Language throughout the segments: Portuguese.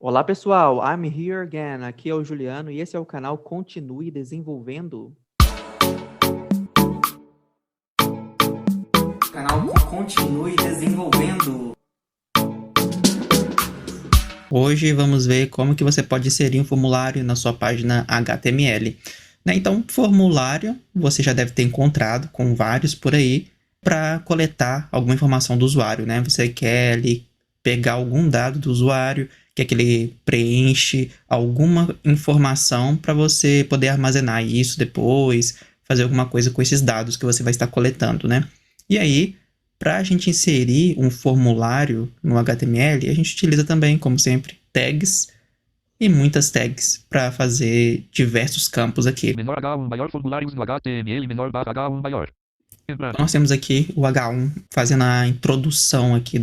Olá pessoal, I'm here again. Aqui é o Juliano e esse é o canal Continue Desenvolvendo. Canal Continue Desenvolvendo. Hoje vamos ver como que você pode inserir um formulário na sua página HTML. Então, formulário você já deve ter encontrado com vários por aí para coletar alguma informação do usuário, né? Você quer ali pegar algum dado do usuário, quer que ele preenche alguma informação para você poder armazenar isso depois, fazer alguma coisa com esses dados que você vai estar coletando, né? E aí, para a gente inserir um formulário no HTML, a gente utiliza também, como sempre, tags e muitas tags para fazer diversos campos aqui. Menor H1 maior formulários no HTML menor barra H1 maior. Nós temos aqui o H1 fazendo a introdução aqui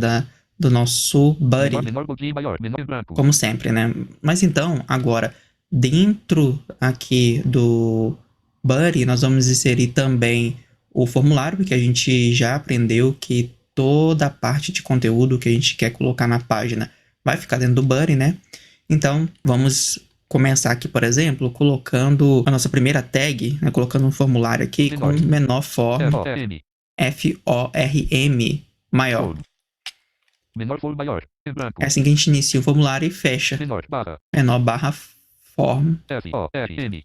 do nosso body, menor body maior, menor branco. como sempre, né? Mas então, agora, dentro aqui do body, nós vamos inserir também o formulário, porque a gente já aprendeu que toda a parte de conteúdo que a gente quer colocar na página vai ficar dentro do body, né? Então, vamos começar aqui, por exemplo, colocando a nossa primeira tag, né? Colocando um formulário aqui com menor form, F-O-R-M, maior. Menor form maior, em branco. É assim que a gente inicia o formulário e fecha. Menor barra form, F-O-R-M.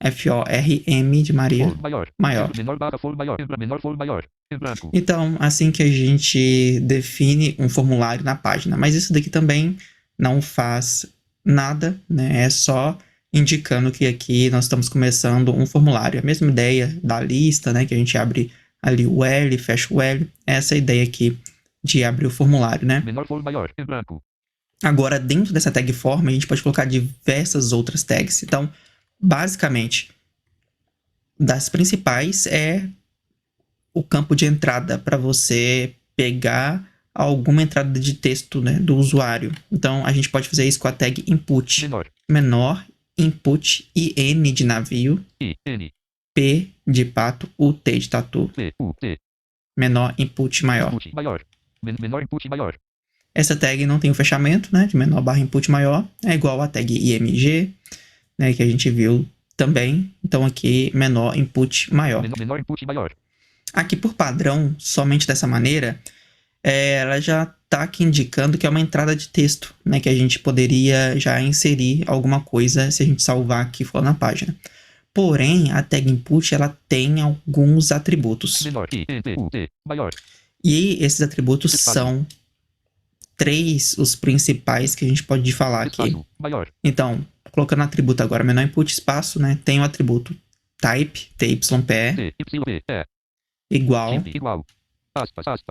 F-O-R-M de Maria, maior. Menor barra form maior, menor form maior, em branco. Então, assim que a gente define um formulário na página. Mas isso daqui também não faz nada, né? É só indicando que aqui nós estamos começando um formulário. A mesma ideia da lista, né? Que a gente abre ali o L, fecha o L. Essa é a ideia aqui de abrir o formulário, né? Menor form maior, em branco. Agora, dentro dessa tag form, a gente pode colocar diversas outras tags. Então, basicamente, das principais é o campo de entrada para você pegar alguma entrada de texto, né, do usuário. Então, a gente pode fazer isso com a tag input. Menor input, IN de navio, P de pato, UT de tatu. Menor input maior. Menor input maior. Essa tag não tem o fechamento, né, de menor barra input maior. É igual a tag IMG, né, que a gente viu também. Então, aqui, menor input maior. Menor input maior. Aqui, por padrão, somente dessa maneira, ela já está aqui indicando que é uma entrada de texto, né, que a gente poderia já inserir alguma coisa se a gente salvar aqui for na página. Porém, a tag input ela tem alguns atributos. Menor, maior. E esses atributos são 3 os principais que a gente pode falar aqui. Maior. Então, colocando atributo agora, menor input espaço, né, tem o atributo type, TYP, igual,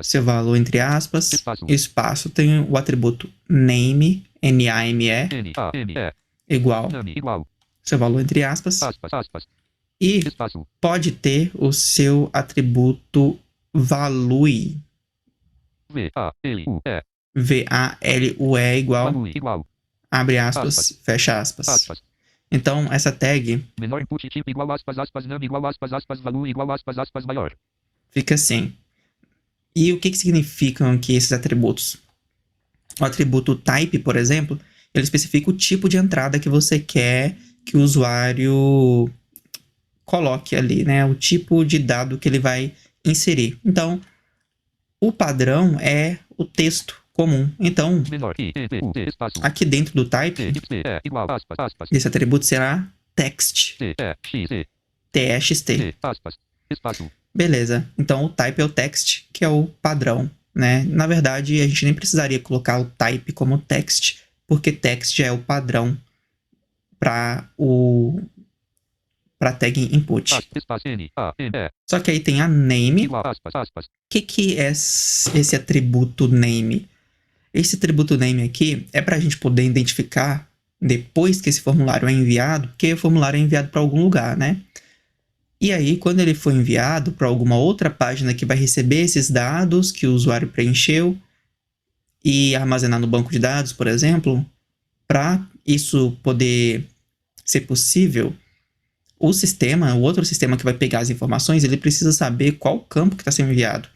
seu valor entre aspas, espaço tem o atributo name, N-A-M-E, igual, seu valor entre aspas, e pode ter o seu atributo value, V-A-L-U-E, igual, abre aspas, fecha aspas. Então, essa tag menor input tipo igual aspas, name igual aspas, value igual aspas, maior. Fica assim. E o que significam aqui esses atributos? O atributo type, por exemplo, ele especifica o tipo de entrada que você quer que o usuário coloque ali, né? O tipo de dado que ele vai inserir. Então, o padrão é o texto comum. Então, aqui dentro do type, esse atributo será text. TXT. Beleza. Então, o type é o text, que é o padrão, né? Na verdade, a gente nem precisaria colocar o type como text, porque text já é o padrão para tag input. Só que aí tem a name. O que é esse atributo name? Esse atributo name aqui é para a gente poder identificar, depois que esse formulário é enviado, que o formulário é enviado para algum lugar, né? E aí, quando ele for enviado para alguma outra página que vai receber esses dados que o usuário preencheu e armazenar no banco de dados, por exemplo, para isso poder ser possível, o outro sistema que vai pegar as informações, ele precisa saber qual campo que está sendo enviado.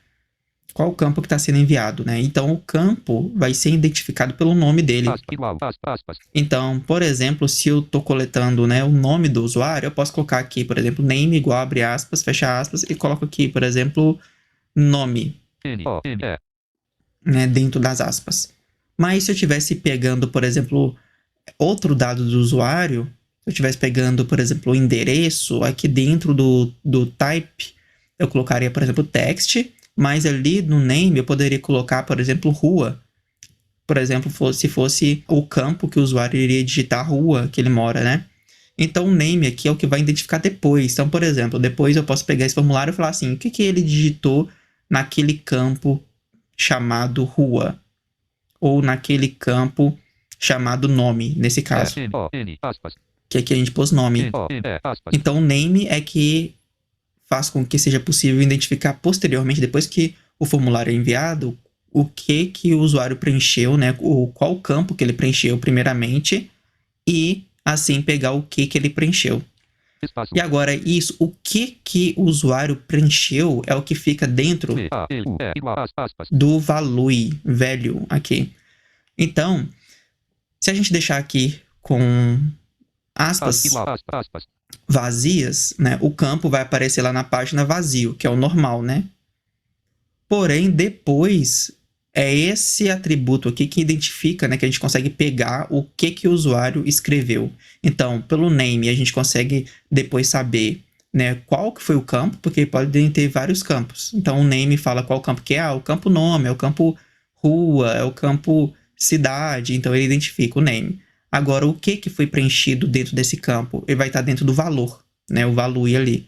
qual campo que está sendo enviado, né? Então, o campo vai ser identificado pelo nome dele. Igual, aspas. Então, por exemplo, se eu estou coletando, né, o nome do usuário, eu posso colocar aqui, por exemplo, name igual, abre aspas, fecha aspas, e coloco aqui, por exemplo, nome, N-O-M-E. né, dentro das aspas. Mas se eu estivesse pegando, por exemplo, outro dado do usuário, se eu estivesse pegando, por exemplo, o endereço, aqui dentro do type, eu colocaria, por exemplo, text, mas ali no name eu poderia colocar, por exemplo, rua. Por exemplo, se fosse o campo que o usuário iria digitar a rua que ele mora, né? Então, o name aqui é o que vai identificar depois. Então, por exemplo, depois eu posso pegar esse formulário e falar assim, o que ele digitou naquele campo chamado rua? Ou naquele campo chamado nome, nesse caso. N-O-N, aspas. Que aqui a gente pôs nome. N-O-M-E, aspas. Então, o name é que faz com que seja possível identificar posteriormente, depois que o formulário é enviado, o que o usuário preencheu, né? Qual campo que ele preencheu primeiramente e, assim, pegar o que ele preencheu. Espaço. E agora, isso, o que o usuário preencheu é o que fica dentro V-A-L-U-E, igual, aspas. do value aqui. Então, se a gente deixar aqui com aspas Igual, aspas. vazias, né, o campo vai aparecer lá na página vazio, que é o normal, né? Porém, depois, é esse atributo aqui que identifica, né, que a gente consegue pegar o que o usuário escreveu. Então, pelo name, a gente consegue depois saber, né, qual que foi o campo, porque podem ter vários campos. Então, o name fala qual campo que é. Ah, o campo nome, é o campo rua, é o campo cidade. Então, ele identifica o name. Agora, o que foi preenchido dentro desse campo? Ele vai estar dentro do valor, né, o value ali.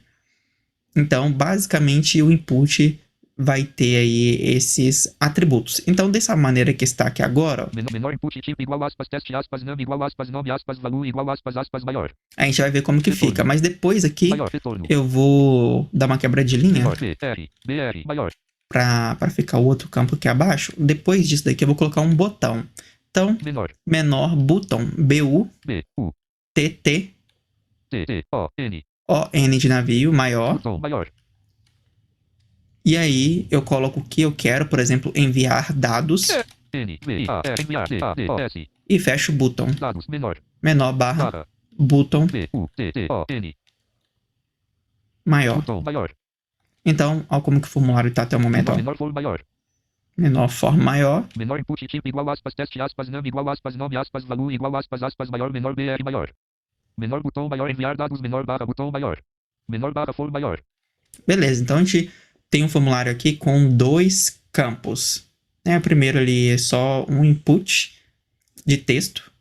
Então, basicamente, o input vai ter aí esses atributos. Então, dessa maneira que está aqui agora, ó, Menor input tipo igual, aspas, teste, aspas, name igual, aspas, nome, aspas, value igual, aspas, maior. a gente vai ver como que Retorno. fica. Mas depois aqui, Maior, retorno. eu vou dar uma quebra de linha Menor, B-R, B-R, maior. para ficar o outro campo aqui abaixo. Depois disso daqui, eu vou colocar um botão. Então, Menor, menor button, B-U, B-U-T-T, T-T-O-N, O-N de navio, maior. botão, maior. E aí, eu coloco o que eu quero, por exemplo, enviar dados. N-V-I-A-R, enviar, D-A-D-O-S, E fecho o button. dados, menor, Menor barra, barra, button, B-U-T-T-O-N, maior. botão, maior. Então, olha como que o formulário está até o momento. Ó. Menor for maior. Menor for maior. Menor input tipo igual, aspas, teste, aspas, name igual, aspas, nome, aspas, value igual, aspas, maior, menor, BR maior. Menor botão maior, enviar dados, menor barra, botão maior. Menor barra for maior. Beleza, então a gente tem um formulário aqui com dois campos. O primeiro ali é só um input de texto,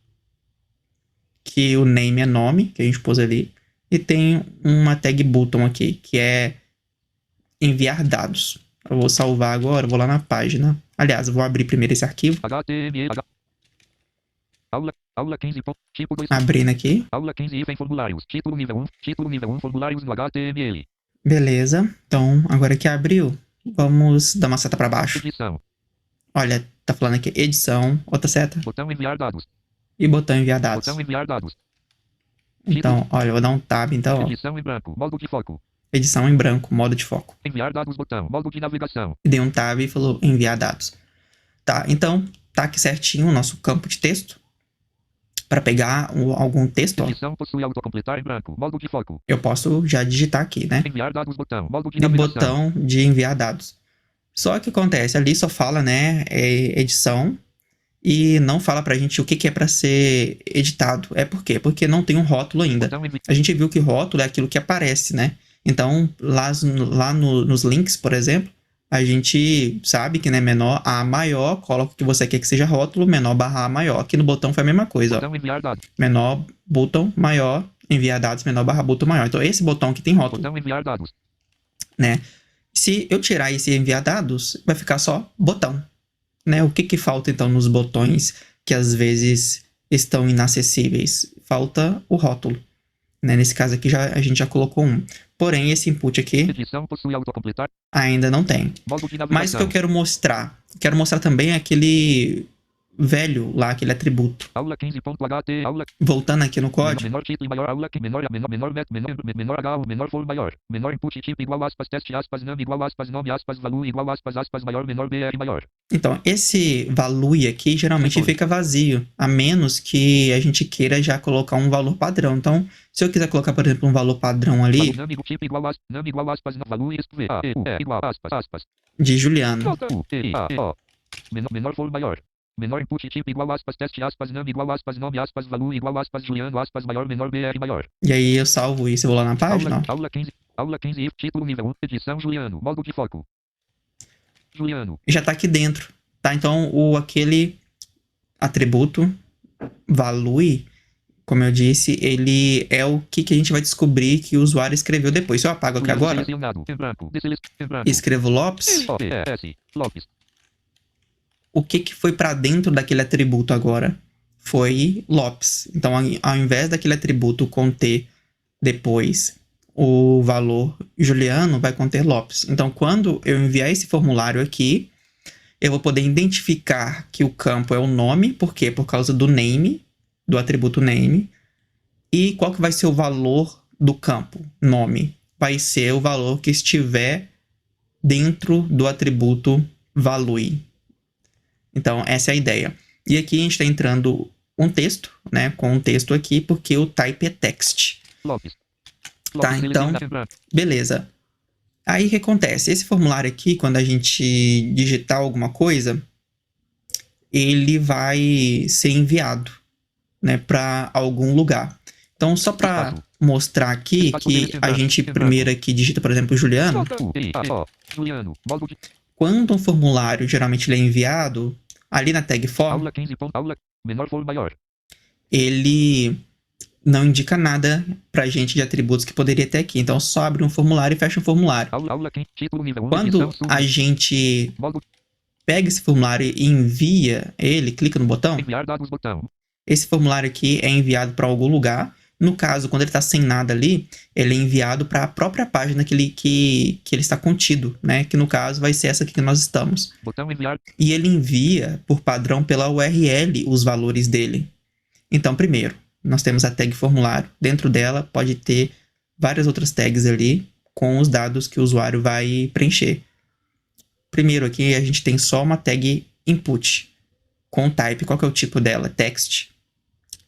que o name é nome, que a gente pôs ali. E tem uma tag button aqui, que é enviar dados. Eu vou salvar agora, vou lá na página. Aliás, eu vou abrir primeiro esse arquivo. HTML. Aula 15. Tipo 2. Abrindo aqui. Aula 15 hífen formulários. Título nível 1. Título nível 1 formulários no HTML. Beleza. Então, agora que abriu, vamos dar uma seta para baixo. Edição. Olha, tá falando aqui edição, outra seta. Botão enviar dados. E botão enviar dados. Botão enviar dados. Então, olha, eu vou dar um tab, então, ó. Edição em branco. Modo de foco. Edição em branco, modo de foco. Enviar dados botão. Modo de navegação. E dei um tab e falou enviar dados. Tá, então tá aqui certinho o nosso campo de texto. Para pegar algum texto, ó, Edição possui autocompletar em branco. Modo de foco. eu posso já digitar aqui, né? Enviar dados botão. Modo de E navegação. botão de enviar dados. Só que acontece, ali só fala, né, edição e não fala pra gente o que é para ser editado. É por quê? Porque não tem um rótulo ainda. Botão envi... A gente viu que rótulo é aquilo que aparece, né? Então, lá nos links, por exemplo, a gente sabe que, né, menor a maior, coloca o que você quer que seja rótulo, menor barra a maior. Aqui no botão foi a mesma coisa, ó. Botão enviar dados. Menor botão maior, enviar dados, menor barra botão maior. Então, esse botão aqui tem rótulo, Botão enviar dados. né? Se eu tirar esse enviar dados, vai ficar só botão, né? O que falta, então, nos botões que às vezes estão inacessíveis? Falta o rótulo, né? Nesse caso aqui, a gente já colocou um. Porém, esse input aqui Edição possui autocompletar. ainda não tem. Modo de navegação. Mas o que eu quero mostrar? Quero mostrar também aquele velho lá, aquele atributo. Aula 15.ht, aula Voltando aqui no código, menor título maior aula que menor H, menor for maior, menor input tipo igual aspas teste aspas name igual aspas nome aspas value igual aspas maior menor BR maior. então esse value aqui geralmente fica vazio, a menos que a gente queira já colocar um valor padrão. Então, se eu quiser colocar, por exemplo, um valor padrão ali Name tipo igual aspas value igual aspas de Juliano, menor for maior. Menor input tipo igual aspas teste aspas name igual aspas nome aspas value igual aspas Juliano aspas maior menor BR maior. e aí eu salvo isso, eu vou lá na página, ó. Aula 15 título nível 1 edição Juliano modo de foco Juliano. Já tá aqui dentro, tá? Então, aquele atributo value, como eu disse, ele é o que a gente vai descobrir que o usuário escreveu depois. Se eu apago aqui agora, e escrevo Lopes, o que foi para dentro daquele atributo agora? Foi Lopes. Então, ao invés daquele atributo conter depois o valor Juliano, vai conter Lopes. Então, quando eu enviar esse formulário aqui, eu vou poder identificar que o campo é o nome. Por quê? Por causa do name, do atributo name. E qual que vai ser o valor do campo nome? Vai ser o valor que estiver dentro do atributo value. Então, essa é a ideia. E aqui a gente está entrando um texto, né? Com um texto aqui, porque o type é text. Tá, então, beleza. Aí o que acontece? Esse formulário aqui, quando a gente digitar alguma coisa, ele vai ser enviado, né, para algum lugar. Então, só para mostrar aqui que a gente primeiro aqui digita, por exemplo, Juliano. Quando um formulário geralmente ele é enviado, ali na tag form, ele não indica nada pra gente de atributos que poderia ter aqui. Então, só abre um formulário e fecha um formulário. Quando a gente pega esse formulário e envia ele, clica no botão, esse formulário aqui é enviado para algum lugar. No caso, quando ele está sem nada ali, ele é enviado para a própria página que ele está contido, né? Que no caso vai ser essa aqui que nós estamos. E ele envia, por padrão, pela URL os valores dele. Então, primeiro, nós temos a tag formulário. Dentro dela pode ter várias outras tags ali com os dados que o usuário vai preencher. Primeiro aqui a gente tem só uma tag input com type. Qual que é o tipo dela? Text.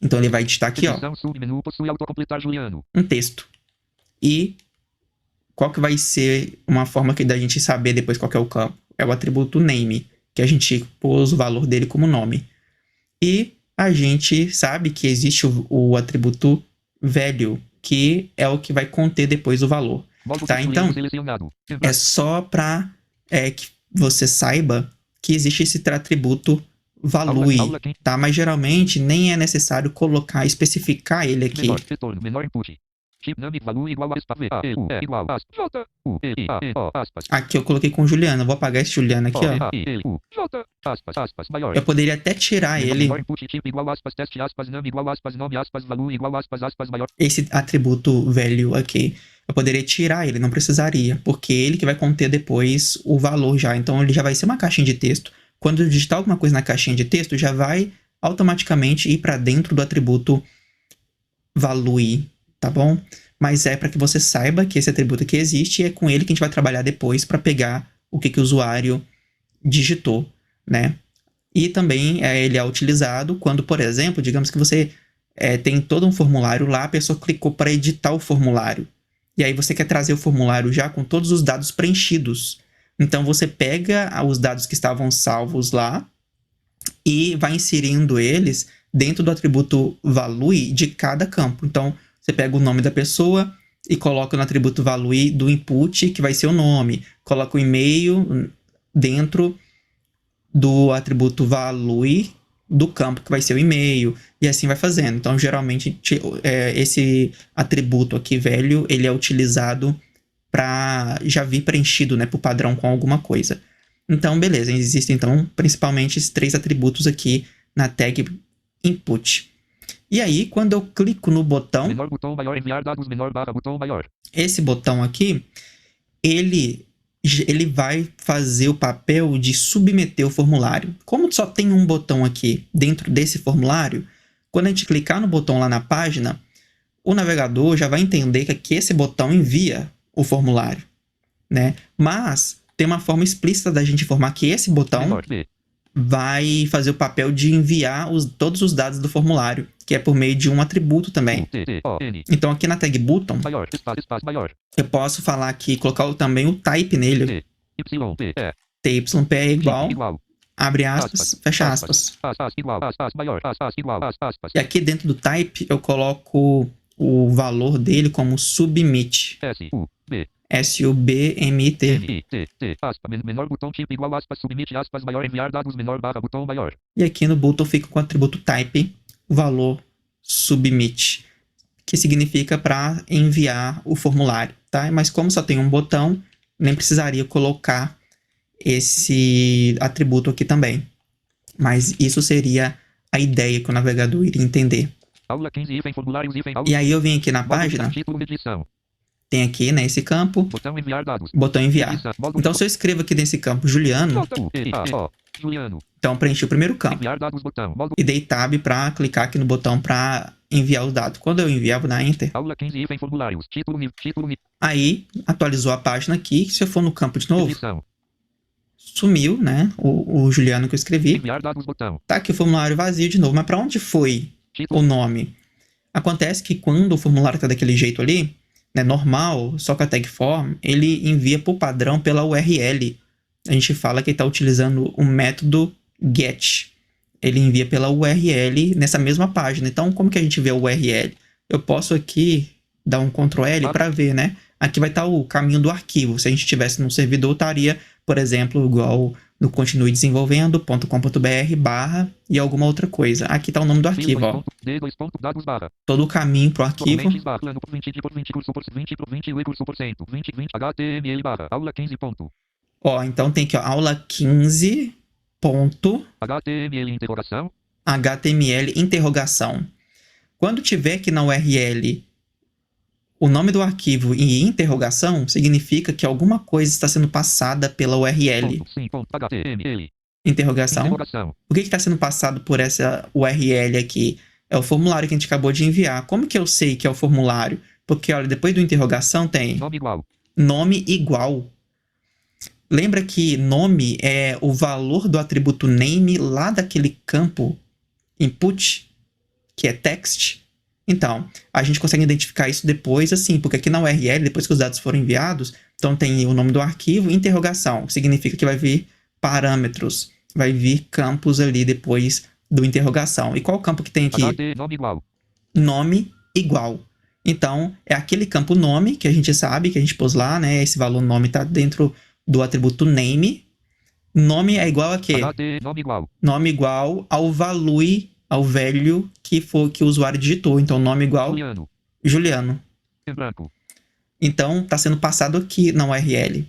Então ele vai digitar aqui, ó, um texto. E qual que vai ser uma forma da gente saber depois qual que é o campo? É o atributo name, que a gente pôs o valor dele como nome. E a gente sabe que existe o atributo value, que é o que vai conter depois o valor. Tá? Então, é só para que você saiba que existe esse atributo value, tá? Mas geralmente nem é necessário colocar, especificar ele aqui. Aqui eu coloquei com Juliano. Eu vou apagar esse Juliano aqui, ó. Eu poderia até tirar ele. Esse atributo value aqui. Eu poderia tirar ele, não precisaria. Porque ele que vai conter depois o valor já. Então ele já vai ser uma caixinha de texto. Quando eu digitar alguma coisa na caixinha de texto, já vai automaticamente ir para dentro do atributo value, tá bom? Mas é para que você saiba que esse atributo aqui existe e é com ele que a gente vai trabalhar depois para pegar o que o usuário digitou, né? E também ele é utilizado quando, por exemplo, digamos que você tem todo um formulário lá, a pessoa clicou para editar o formulário. E aí você quer trazer o formulário já com todos os dados preenchidos. Então, você pega os dados que estavam salvos lá e vai inserindo eles dentro do atributo value de cada campo. Então, você pega o nome da pessoa e coloca no atributo value do input, que vai ser o nome. Coloca o e-mail dentro do atributo value do campo, que vai ser o e-mail. E assim vai fazendo. Então, geralmente, esse atributo aqui, velho, ele é utilizado para já vir preenchido, né, por padrão com alguma coisa. Então, beleza. Existem, então, principalmente esses 3 atributos aqui na tag input. E aí, quando eu clico no botão, menor botão maior enviar dados menor barra botão maior. Esse botão aqui, ele ele vai fazer o papel de submeter o formulário. Como só tem um botão aqui dentro desse formulário, quando a gente clicar no botão lá na página, o navegador já vai entender que aqui esse botão envia o formulário, né? Mas tem uma forma explícita da gente informar que esse botão menor B, vai fazer o papel de enviar todos os dados do formulário, que é por meio de um atributo também. U, T, T, O, N, Então aqui na tag button, maior, espaço, maior, eu posso falar aqui, colocar também o type nele. T, Y, P, E, TYP é igual, igual, abre aspas, fecha aspas. igual, maior, igual, E aqui dentro do type eu coloco o valor dele como submit. S, U, B, SUBMIT. N, I, T, T, menor botão tipo igual, submit, maior, enviar dados, menor barra, botão maior. E aqui no botão fica com o atributo type, o valor submit, que significa para enviar o formulário, tá? Mas como só tem um botão, nem precisaria colocar esse atributo aqui também. Mas isso seria a ideia que o navegador iria entender. Aula 15, hífen, formulários, hífen, aula. E aí eu vim aqui na Módulo, página, título, edição, tem aqui, né, esse campo, botão enviar dados. botão enviar. Edição, módulo, Então se eu escrevo aqui nesse campo Juliano, U, E, A, O, Juliano, então preenchi o primeiro campo. enviar dados, botão, módulo. E dei tab para clicar aqui no botão para enviar os dados. Quando eu enviar, vou dar Enter. Aula 15, hífen, formulários, título, Aí, atualizou a página aqui. Se eu for no campo de novo, edição, sumiu, né? O Juliano que eu escrevi. enviar dados, botão, Tá aqui o formulário vazio de novo. Mas para onde foi título, o nome? Acontece que quando o formulário tá daquele jeito ali, né, normal, só com a tag form, ele envia por padrão pela URL. A gente fala que ele está utilizando o método get. Ele envia pela URL nessa mesma página. Então, como que a gente vê a URL? Eu posso aqui dar um Ctrl L para ver, né? Aqui vai estar o caminho do arquivo. Se a gente estivesse num servidor, estaria, por exemplo, igual no continue desenvolvendo.com.br / e alguma outra coisa. Aqui está o nome do arquivo, ó. dados barra, Todo o caminho pro arquivo. documentos barra, plano por 20 por 20 curso por 20 por 20 e curso por cento, 20 HTML barra, aula 15 ponto, Ó, então tem aqui, ó, aula 15 ponto HTML interrogação, HTML interrogação. Quando tiver aqui na URL o nome do arquivo e interrogação, significa que alguma coisa está sendo passada pela URL. ponto, sim, ponto, HTML, Interrogação. interrogação, O que está sendo passado por essa URL aqui? É o formulário que a gente acabou de enviar. Como que eu sei que é o formulário? Porque, olha, depois do interrogação tem nome igual, nome igual. Lembra que nome é o valor do atributo name lá daquele campo input, que é text? Então, a gente consegue identificar isso depois assim, porque aqui na URL, depois que os dados foram enviados, então tem o nome do arquivo, interrogação, significa que vai vir parâmetros, vai vir campos ali depois do interrogação. E qual campo que tem aqui? HT, nome igual, Nome igual. Então, é aquele campo nome que a gente sabe, que a gente pôs lá, né? Esse valor nome está dentro do atributo name. Nome é igual a quê? HT, nome igual, Nome igual ao value, ao value que o usuário digitou. Então, nome igual Juliano, Juliano. em branco, Então, está sendo passado aqui na URL.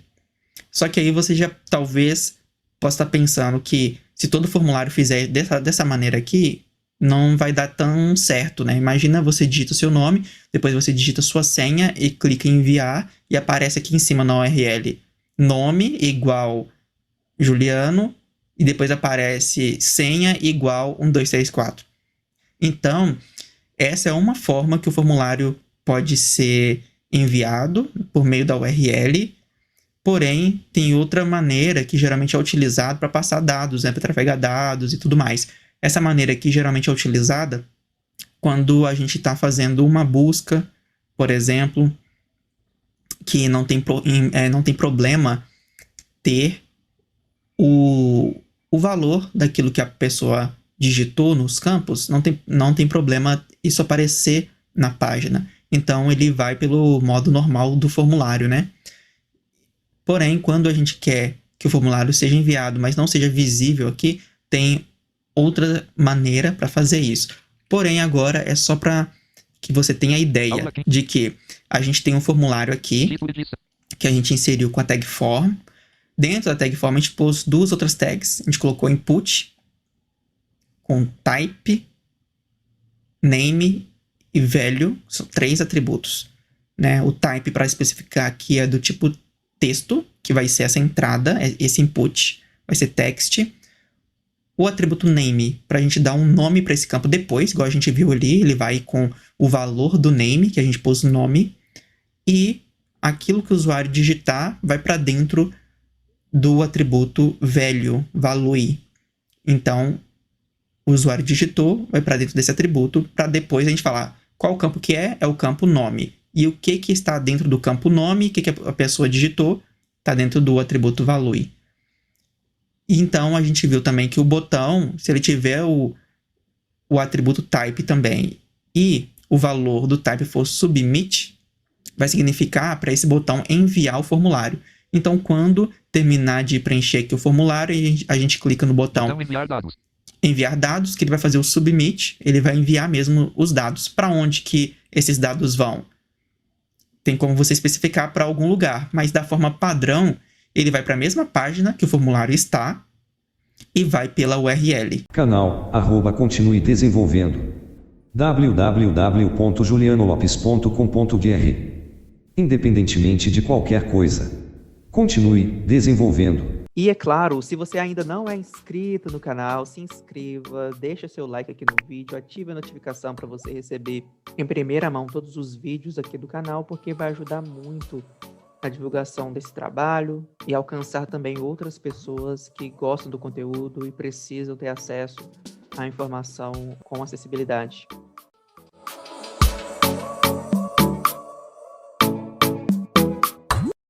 Só que aí você já talvez possa estar pensando que se todo formulário fizer dessa maneira aqui, não vai dar tão certo, né? Imagina você digita o seu nome, depois você digita sua senha e clica em enviar e aparece aqui em cima na URL nome igual Juliano e depois aparece senha igual 1234. Então, essa é uma forma que o formulário pode ser enviado por meio da URL, porém, tem outra maneira que geralmente é utilizada para passar dados, né, para trafegar dados e tudo mais. Essa maneira aqui geralmente é utilizada quando a gente está fazendo uma busca, por exemplo, que não tem problema ter o valor daquilo que a pessoa digitou nos campos, não tem problema isso aparecer na página. Então, ele vai pelo modo normal do formulário, né? Porém, quando a gente quer que o formulário seja enviado, mas não seja visível aqui, tem outra maneira para fazer isso. Porém, agora é só para que você tenha a ideia de que a gente tem um formulário aqui que a gente inseriu com a tag form. Dentro da tag form, a gente pôs duas outras tags. A gente colocou input com type, name e value. São 3 atributos, né? O type, para especificar aqui, é do tipo texto, que vai ser essa entrada, esse input, vai ser text. O atributo name, para a gente dar um nome para esse campo depois, igual a gente viu ali, ele vai com o valor do name, que a gente pôs o nome, e aquilo que o usuário digitar vai para dentro do atributo value. Então, o usuário digitou, vai para dentro desse atributo, para depois a gente falar qual campo que é o campo nome. E o que está dentro do campo nome, o que a pessoa digitou, está dentro do atributo value. E então, a gente viu também que o botão, se ele tiver o atributo type também e o valor do type for submit, vai significar para esse botão enviar o formulário. Então, quando terminar de preencher aqui o formulário, a gente clica no botão enviar dados, que ele vai fazer o submit, ele vai enviar mesmo os dados. Para onde que esses dados vão? Tem como você especificar para algum lugar, mas da forma padrão, ele vai para a mesma página que o formulário está e vai pela URL. Canal, @continue desenvolvendo. www.julianolopes.com.br. Independentemente de qualquer coisa, continue desenvolvendo. E é claro, se você ainda não é inscrito no canal, se inscreva, deixa seu like aqui no vídeo, ative a notificação para você receber em primeira mão todos os vídeos aqui do canal, porque vai ajudar muito na divulgação desse trabalho e alcançar também outras pessoas que gostam do conteúdo e precisam ter acesso à informação com acessibilidade.